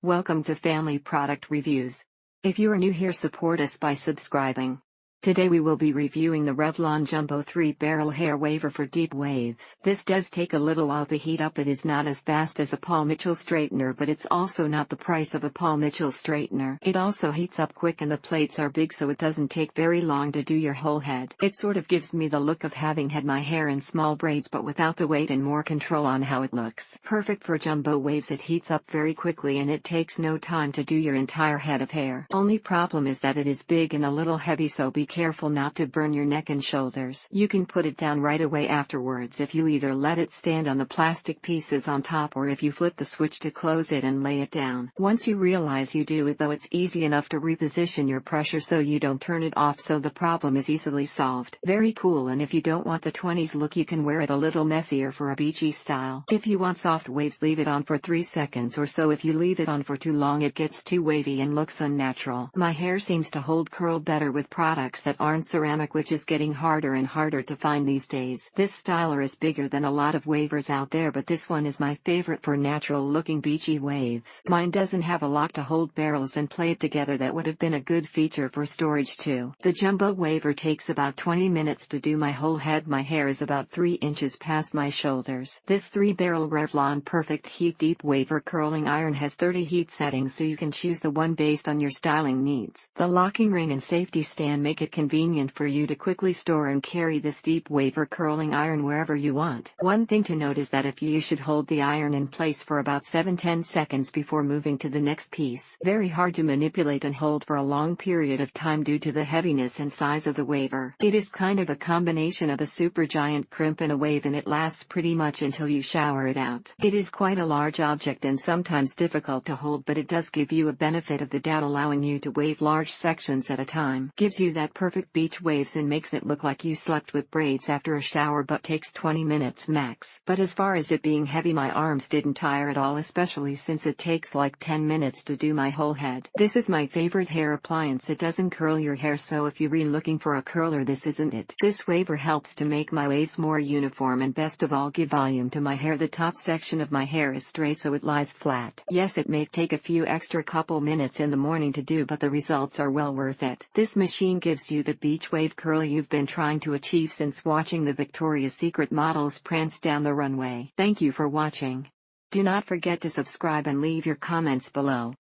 Welcome to Family Product Reviews. If you are new here, support us by subscribing. Today we will be reviewing the Revlon Jumbo 3-Barrel Hair Waver for deep waves. This does take a little while to heat up. It is not as fast as a Paul Mitchell straightener, but it's also not the price of a Paul Mitchell straightener. It also heats up quick and the plates are big, so it doesn't take very long to do your whole head. It sort of gives me the look of having had my hair in small braids but without the weight and more control on how it looks. Perfect for jumbo waves. It heats up very quickly and it takes no time to do your entire head of hair. Only problem is that it is big and a little heavy, so be careful not to burn your neck and shoulders. You can put it down right away afterwards if you either let it stand on the plastic pieces on top or if you flip the switch to close it and lay it down. Once you realize you do it though, it's easy enough to reposition your pressure so you don't turn it off, so the problem is easily solved. Very cool, and if you don't want the 20s look, you can wear it a little messier for a beachy style. If you want soft waves, leave it on for 3 seconds or so. If you leave it on for too long, it gets too wavy and looks unnatural. My hair seems to hold curl better with products that aren't ceramic, which is getting harder and harder to find these days. This styler is bigger than a lot of wavers out there, but this one is my favorite for natural looking beachy waves. Mine doesn't have a lock to hold barrels and play it together. That would have been a good feature for storage too. The jumbo waver takes about 20 minutes to do my whole head. My hair is about 3 inches past my shoulders. This 3-barrel Revlon Perfect Heat Deep Waver Curling Iron has 30 heat settings, so you can choose the one based on your styling needs. The locking ring and safety stand make it convenient for you to quickly store and carry this deep waver curling iron wherever you want. One thing to note is that if you should hold the iron in place for about 7-10 seconds before moving to the next piece. Very hard to manipulate and hold for a long period of time due to the heaviness and size of the waver. It is kind of a combination of a super giant crimp and a wave, and it lasts pretty much until you shower it out. It is quite a large object and sometimes difficult to hold, but it does give you a benefit of the doubt, allowing you to wave large sections at a time. Gives you that perfect beach waves and makes it look like you slept with braids after a shower, but takes 20 minutes max. But as far as it being heavy, my arms didn't tire at all, especially since it takes like 10 minutes to do my whole head. This is my favorite hair appliance. It doesn't curl your hair, so if you're really looking for a curler, this isn't it. This waver helps to make my waves more uniform and best of all give volume to my hair. The top section of my hair is straight, so it lies flat. Yes, it may take a few extra couple minutes in the morning to do, but the results are well worth it. This machine gives you the beach wave curl you've been trying to achieve since watching the Victoria's Secret models prance down the runway. Thank you for watching. Do not forget to subscribe and leave your comments below.